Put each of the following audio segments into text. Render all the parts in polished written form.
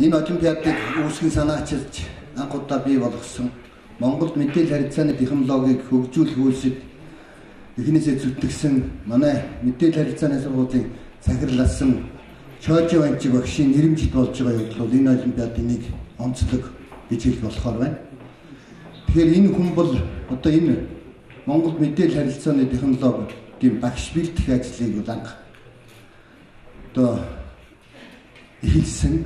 Энэ олимпиадыг үүсгэн санаачилж анх удаа бий болгосон Монголд мэдээлэл харилцааны технологиг хөгжүүлэх үйлсэд эхнээсээ зүтгэсэн манай мэдээлэл харилцааны сургуулийн захирласан Чожо Ванчиг багшийн нэрэмжит болж байгаа юм бол энэ олимпиадын нэг онцлог гэж хэлэх болохоор байна. Тэгэхээр энэ хүн бол одоо энэ Монгол мэдээлэл харилцааны технологийн багш бэлтгэх ажлыг бол анх одоо эхэлсэн.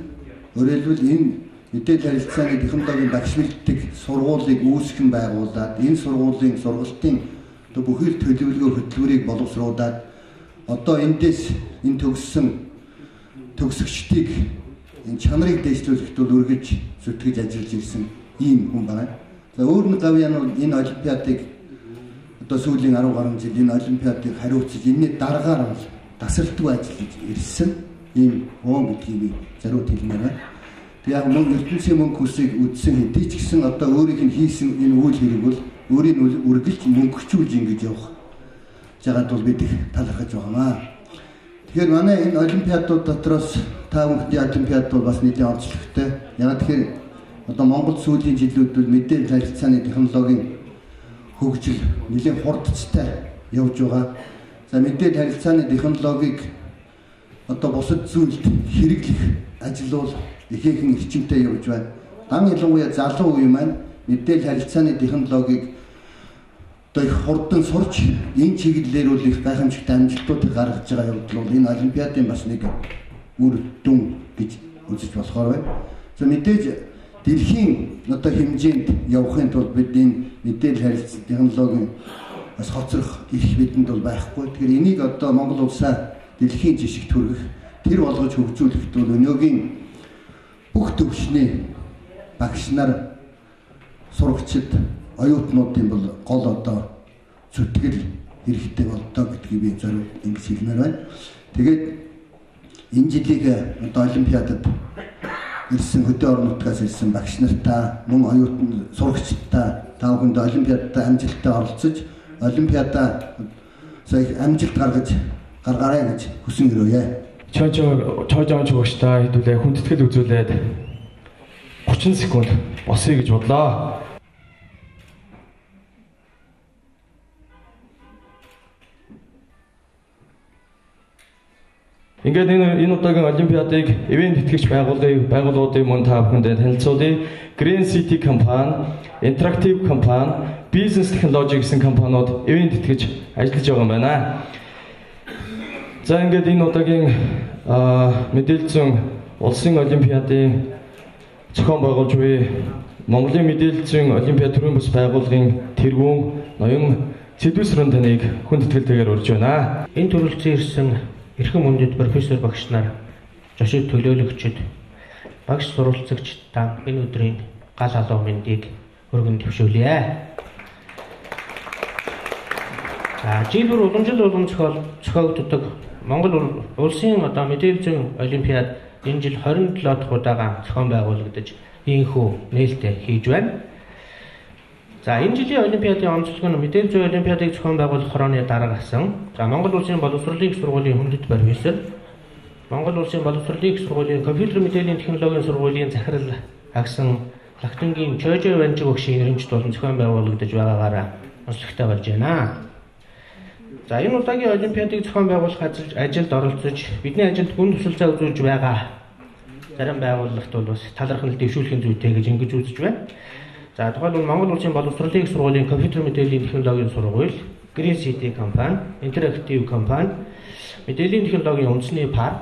Өөрөөр хэлбэл энэ мэдээлэл харилцааны технологийн багш бэлтгэх сургуулийг үүсгэн байгуулад энэ сургуулийн сургалтын одоо бүхэл төлөвлөгөө хөтөлбөрийг боловсруулад одоо эндээс энэ төгсөгчдийг энэ чанарыг дэвшлүүлэхэд бол үргэлж зүтгэж ажиллаж ирсэн ийм хүн байна. За өөр нэг гавьяа нь энэ олимпиадыг одоо сүүлийн 10 гаруй жил энэ олимпиадыг хариуцж энэний дараагаар бол тасралтгүй ажиллаж ирсэн ийм хүн гэдгийг зариуд хэлмээр байна. Тэг яг ертөнцийн мөнгө хүсийг үдсэн хэдий ч гэсэн одоо өөрийнх нь хийсэн энэ үйл хэрэг бол өөрийг үргэлж мөнгөчүүлж ингэж явах жагаад бол бид их талархаж байгаамаа. Тэгэхээр манай энэ олимпиадууд дотроос та бүхний олимпиад бол бас нэлийн онцлогтой. Яг тэгэхээр одоо Монгол сүүлийн жилүүд мэдээлэл харилцааны технологийн хөгжил нэлийн хурдцтай явж байгаа. За мэдээлэл харилцааны технологиг одоо бусад зүйлд хэрэглэх ажил бол ихээхэн эрчимтэй явж байна. Дан ялангуяа залуу үе маань мэдээлэл харилцааны технологиг одоо их хурдан сурч энэ чиглэлээр бол их гайхамшигтай амжилтуудыг гаргаж байгаа явдал бол энэ олимпиадын бас нэг үр дүн гэж үзэж болохоор байна. За мэдээж дэлхийн одоо хэмжээнд явахын тулд бид энэ мэдээлэл харилцааны технологийн бас хоцрох их бидэнд бол байхгүй. Тэгэхээр энийг одоо Монгол улсаа дэлхийн жишгт хүргэх, тэр болгож хөгжүүлэхэд бол өнөөгийн бүх төвшний багш нар, сурагчид, оюутнуудын бол гол одоо зүтгэл хэрэгтэй болдоо гэдгийг би зориуд ингэж хэлмээр байна. Тэгээд энэ жилиг одоо олимпиадад ирсэн хөдөө орон нутгаас ирсэн багш нартаа, мөн оюутан сурагчдаа та бүхэнд олимпиадад амжилттай оролцож, олимпиадаа сая амжилт гаргаарай гэж хүсэн гэрөөе. Чожо багштай хэдүүлээ хүндэтгэл үзүүлээд 30 секунд босъё гэж бодлоо. Ингээд энэ удаагийн олимпиадыг ивент тэтгэгч байгууллагуудын мөн та бүхэнд танилцуулъя. Green City компани, Interactive компани, Business Technology гэсэн компаниуд ивент тэтгэж ажиллаж байгаа юм байна. За ингээд энэ удаагийн мэдээлэл зүйн улсын олимпиадын зохион байгуулж буй Монголын мэдээлэл зүйн олимпиад төрийн бас байгууллагын тэргүүн ноён Цэдвэсрэн таныг хүндэтгэлтэйгээр урьж байна. Энэ төрөлцөн ирсэн эрхэм хүндэт профессор багш нар, зочид төлөөлөгчид, багш сурвалжлагчдаа энэ өдрийн гал халуун мэндийг өргөн төвшүүлье. Жил бүр уламжлал зохиогддог Монгол улсын одоо мэдээлэл зүйн олимпиад энэ жил 27 дахь удаага зохион байгуулагдаж ийхүү нээлттэй хийж байна. За энэ жилийн олимпиадын онцлог нь мэдээлэл зүйн олимпиадыг зохион байгуулах хорооны дарга асан. За Монгол улсын боловсролын их сургуулийн хүндэт профессор, Монгол улсын боловсролын их сургуулийн компьютер мэдээллийн технологийн сургуулийн захирал агсан Лахтангийн Чожо Ванчиг багшийн нэрэмжит болон зохион байгуулагдаж байгаагаараа онцлогтой болж байна. За энэ удаагийн олимпиадыг зохион байгуулах ажилд оролцож бидний ажилд гүн тусалцаа үзүүлж байгаа зарим байгууллагт бол бас талархал дэвшүүлэхийн зүйтэй гэж ингэж үзэж байна. За тухайлбал Монгол улсын боловсролын их сургуулийн компьютер мэдээллийн технологийн сургууль, Green City компани, Interactive компани, мэдээллийн технологийн үндэсний парк,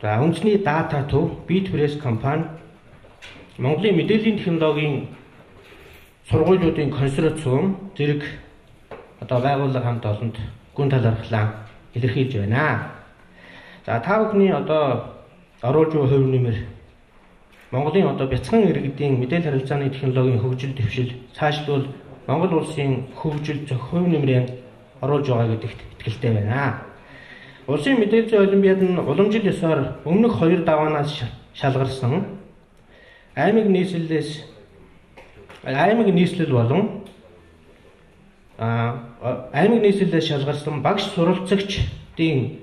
за үндэсний дата төв, BitPress компани, Монголын мэдээллийн технологийн сургуулиудын консорциум зэрэг одоо байгууллага хамт олонд гүн талархлаа илэрхийлж байна. За та бүхний одоо оруулж буй хувь нэмэр Монголын одоо бяцхан иргэдийн мэдээлэл харилцааны технологийн хөгжил дэвшил цаашлбал Монгол улсын хөгжил хувь нэмрийн оруулж байгаа гэдэгт итгэлтэй байна. Улсын мэдээлэл зүйн олимпиад нь уламжил ёсоор өмнөх 2 даваанаас шалгарсан аймаг нийслэл болон аймаг нийслэлээс шалгарсан багш суралцагчдын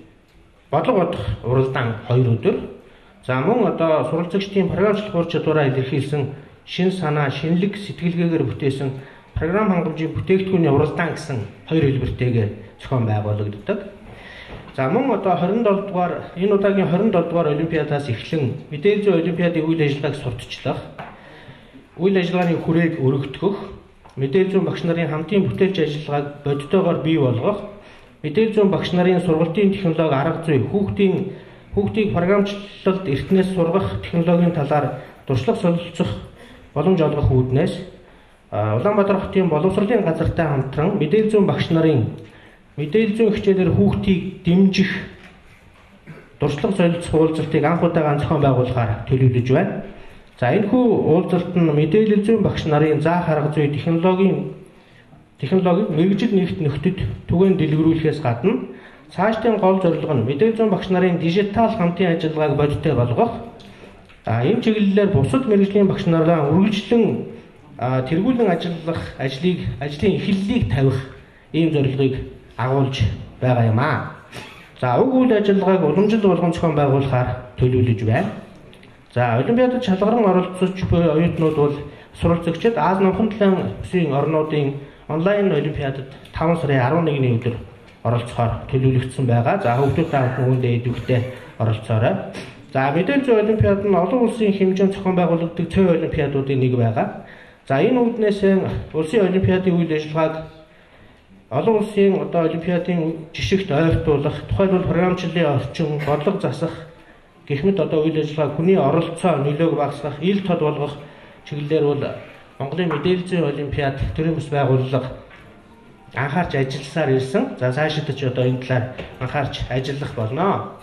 бодлого бодох уралдаан 2 өдөр За мөн одоо суралцагчдын програмчлах чадвараа илэрхийлсэн шин санаа, шинэлэг сэтгэлгээгээр бүтээсэн програм хангамжийн бүтээгдэхүүний уралдаан гэсэн хоёр хэлбэртэйгээр зохион байгуулагддаг. За мөн одоо 27 дугаар энэ удаагийн 27 дугаар олимпиадаас эхлэн мэдээлэл зүйн олимпиадын үйл ажиллагааг сурталчлах, үйл ажиллагааны хүрээг өргөдгөх, мэдээлэл зүйн багш нарын хамтын бүтээлч ажиллагааг бодитойгоор бий болгох, мэдээлэл зүйн багш нарын сургалтын технологи арга зүй, хүүхдийг програмчлалд эртнээс сургах технологийн талаар дуршлаг солилцох боломж олгох үүднээс Улаанбаатар хотын боловсролын газартай хамтран мэдээлэл зүйн багш нарын мэдээлэл зүйн хичээлээр хүүхдийг дэмжих дуршлаг солилцох уулзалтыг анх удаага зохион байгуулахаар төлөвлөж байна. За энэхүү уулзалт нь мэдээлэл зүйн багш нарын заах арга зүй технологиг мэргэжил нэгт нөхдөд түгээн дэлгэрүүлэхээс гадна цаашдын гол зорилго нь мэдээлэл зүйн багш нарын дижитал хамтын ажиллагааг бодиттой болгох. Энэ чиглэлээр бусад мэргэжлийн багш нараа үргэлжлэн тэргүүлэн ажиллах ажлын эхлэлийг тавих ийм зорилгыг агуулж байгаа юм аа. За уг үйл ажиллагааг уламжлал болгон зохион байгуулахаар төлөвлөж байна. За олимпиадад шалгаран оролцож буй оюутнууд бол суралцагчид Аз номхон талын бүсийн орнуудын онлайн олимпиадад 5 сарын 11-ний өдөр оролцохоор төлөвлөгдсөн байгаа. За хүүхдүүд та бүхэндээ идэвхтэй оролцоорой. За мэдээлэл зүйн олимпиад нь олон улсын хэмжээнд зохион байгуулагддаг цөөн олимпиадуудын нэг байгаа. За энэ үүднээс улсын олимпиадын үйл ажиллагааг олон улсын одоо олимпиадын жишгт ойртуулах, тухайлбал програмчлалын орчин, бодлого засах гэх мэт одоо үйл ажиллагаа хүний оролцоо нөлөөг багасгах, ил тод болгох чиглэлээр бол Монголын мэдээлэл зүйн олимпиад төрийн бас байгууллага анхаарч ажилласаар ирсэн. За цаашид ч одоо энэ талаар анхаарч ажиллах болно.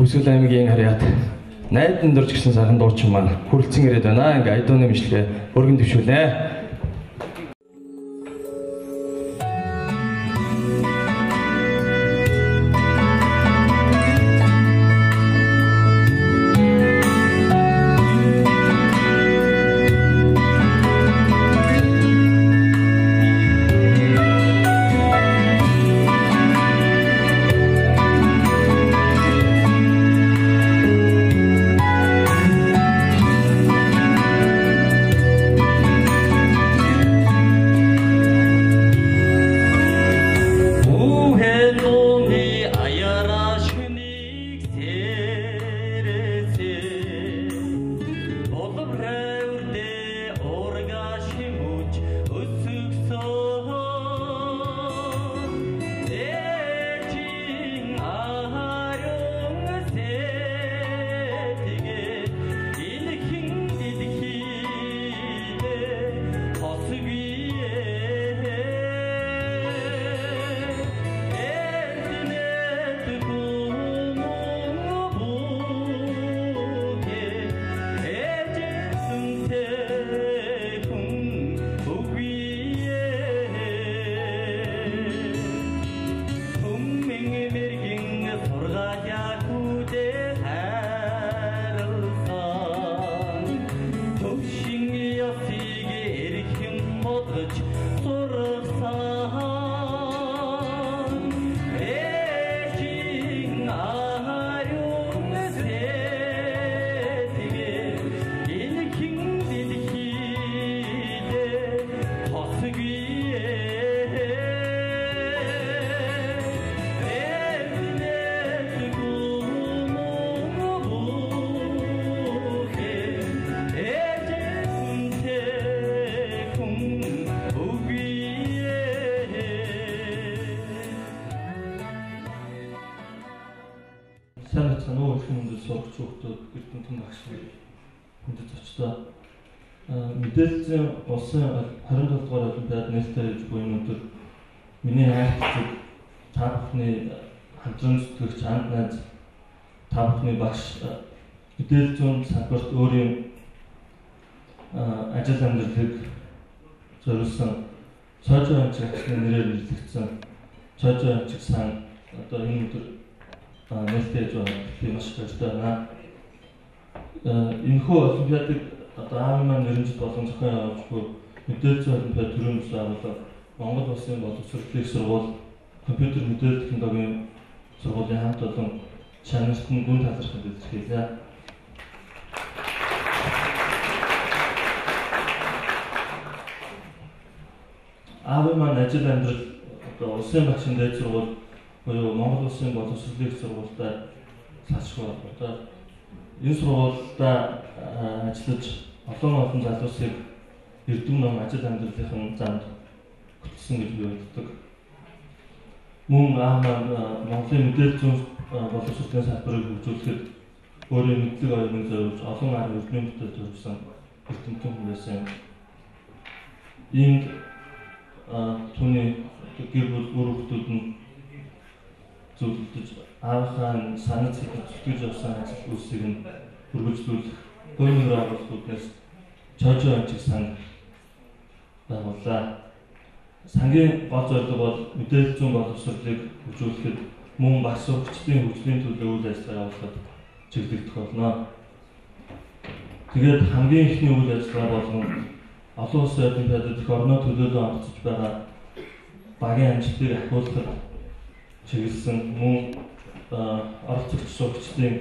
Хүсэл аймгийн харьяат найдан дурж гисэн сайхан дуучин маань хүрэлцэн ирээд байна. Ингээ айдууны мэдлэгээ өргөн дэвшүүлнэ. сайн бацхан уу их хүндэд сурагч хүүхдүүд эрдэнэтэн багш хүндэд зочдоо мэдээллийн улсын 27 дугаар олимпиад нээлттэй хийж буй өнөөдөр миний хайрцаг та бүхний хамтран зүтгэгч анд найз та бүхний багш мэдээлэл зүйн салбарт өөрийн ажил амьдралыг зориулсан цаажаа амжилтны нэрээр нэрлэгдсэн цаажаа амжилт сан одоо энэ өдөр нээлттэй хийж байгаа би маш баяртай байна. Энэхүү олимпиадыг одоо аавмаа нэрнжид болон зохион явуулж буй мэдээлэл зүйн олимпиад төрийн төсөл агуулга Монгол Улсын боловсролын сургууль компьютер мэдээлэл технологийн сургуулийн хамт олон чанарт нь гүн талархад илэрхийлээ. Аавмаа ажил амьдрал одоо улсын багшийн дээд сургууль буюу Монгол Улсын боловсролын сургуультай салшгүй одоо энэ сургуультай ажиллаж олон залуусыг эрдэм ном ажил амьдралын замд хөтлсөн гэж би боддог. Мөн аамаа Монголын мэдээлэл зүйн боловсролын салбарыг хөгжүүлэхэд өөрийн мэдлэг оюуныг зориулж олон арга өргөмжийн бүтээл төрүүлсэн эрдэмтэн хүн байсан. Энд түүний гэр бүл бүрэлдэхүүн нь зөвлөж аавынхаа санал сэтгэл зүтгэж явсан ажил үйлсийг нь үргэлжлүүлэх хөрөнгө байгууллагуудаас цаажаа амжилт сан байгууллаа. Сангийн гол зорилго бол мэдээлэл зүйн боловсролыг хөгжүүлэхэд мөн багш сурагчдын хөгжлийн төлөө үйл ажиллагаа явуулахад чиглэгдэх болно. Тэгээд хамгийн ихний үйл ажиллагаа болгон олон улсын олимпиадад их орноо төлөөлөн оролцож байгаа багийн амжилтыг ахиулахад чиглэсэн мөн оролцогч сурагчдын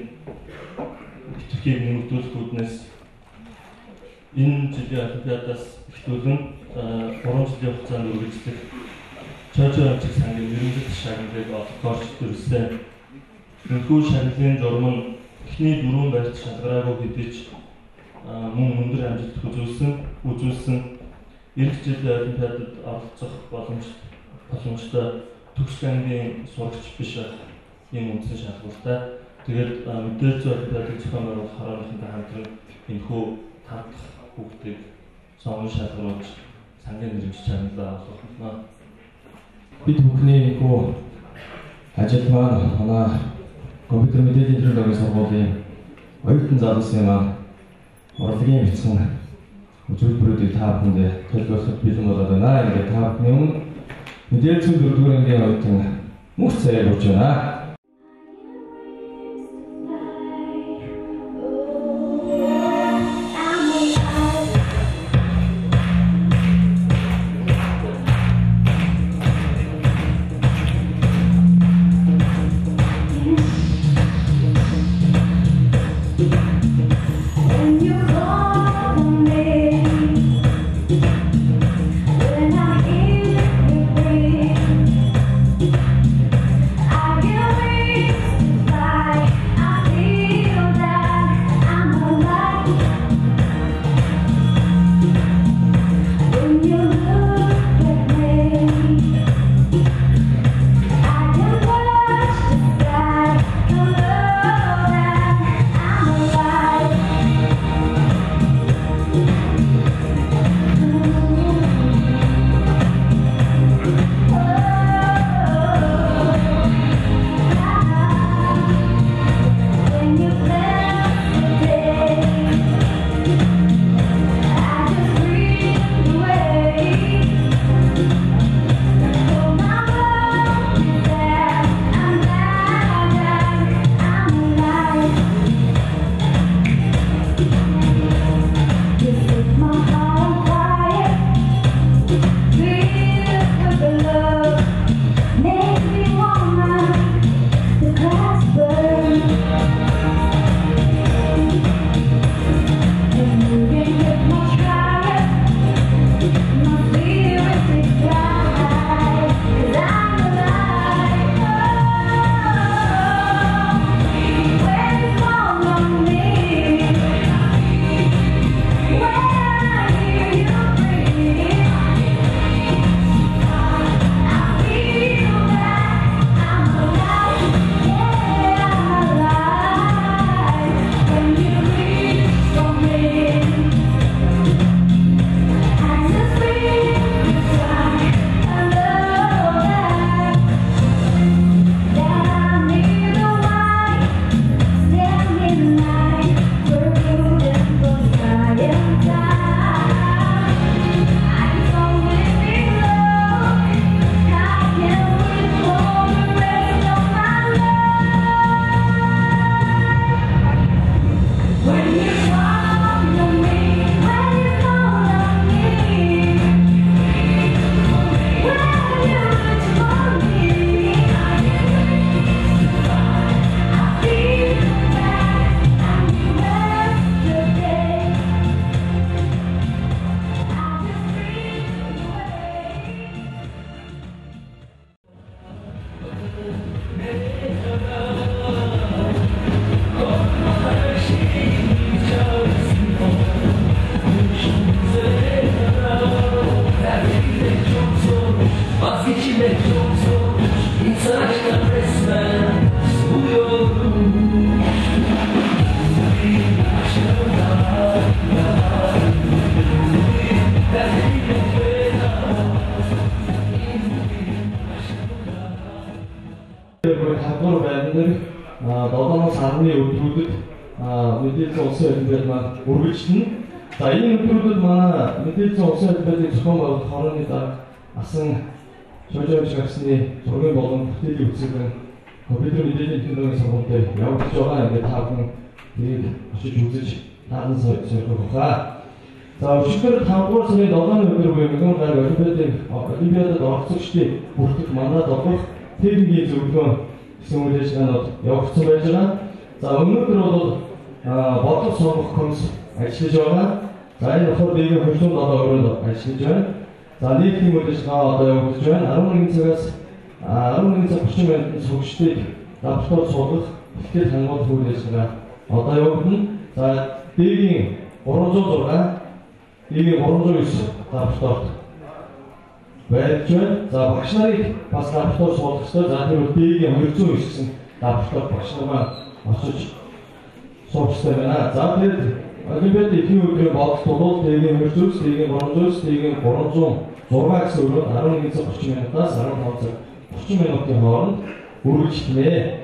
итгэхийг нэмэгдүүлэх үүднээс энэ жилийн олимпиадаас эхлүүлэн 3 жилийн хугацаанд үргэлжлэх цаажаа амжилт сангийн нэрнжит шагналыг олохоор шийдвэрлсэн. Энэхүү шагналын журам нь эхний 4 байрт шалгараагүй хэдий ч мөн өндөр амжилт үзүүлсэн эх жилийн олимпиадад оролцох боломжтой төгсөх ангийн сурагч биш ийм үндсэн шалгуултаа тэгээд мэдээлэл зүйн олимпиадыг зохион байгуулах хорооныхонтой хамтран энэхүү тав хүүхдийг сонгон шалгаруулж сангийн нэрвч чанараа олгоно. Бид бүхний энэхүү ажил маань манай компьютер мэдээллийн технологийн сургуулийн оюутан залуусын маань урлагийн бичсэн үзүүлбэрүүдийг та бүхэндээ төлөвлөсөд бэлэн болоод байна. Ингээд та бүхний өмнө мэдээлэл зүйн 4-р ангийн оюутан мөнх цайг урьж байна. I байрны долооноос 10-ны өдрүүдэд мэдээлэл улсын олимпиад маань үргэлжлэнэ. За энэ өдрүүдэд манай мэдээлэл улсын олимпиадыг зохион байгуулах хорооны дарга асан шоужоомж гарсны зургийн болон бүтээлийн үсэг компьютер мэдээллийн технологийн сургууль дээр явагдаж байгаа. Ингээд та бүхэн тэрийг очиж үзэж таан сойрох хаа. За өчигдөр 5 дугаар сарын 7-ны өдөр буюу Меган гар олимпиадад оролцогчдыг бүртгэх мандат олгох техникийн зөвлөгөө гэсэн үйл ажиллагаанд явагдсан байж байгаа. За өнөөдөр бол бодлого сонгох комисс ажиллаж байгаа. За энэ болохоор дэгийн 27 өрөөнд ажиллаж байна. За нийтийн үйл ажиллагаа одоо явагдаж байна. 11 цаг 30 минутын суугчдыг лабораторид суулгах ихтэй хангалттай үйл ажиллагаа одоо явагдана. За дэгийн 306 дэгийн 309 лабораторид байж байна. За багш нарыг бас лабораторид суулгах ёстой. За тэр дэгийн 209 гэсэн лабораторид багш нараа очиж суучтай байна. За тэгээд олимпиад ихний өдрийн бодлого бол дэгийн 209, дэгийн 309, дэгийн 306 гэсэн өрөөнд 11 цаг 30 минутаас 15 цаг 30 минутын хооронд үргэлжлэнэ.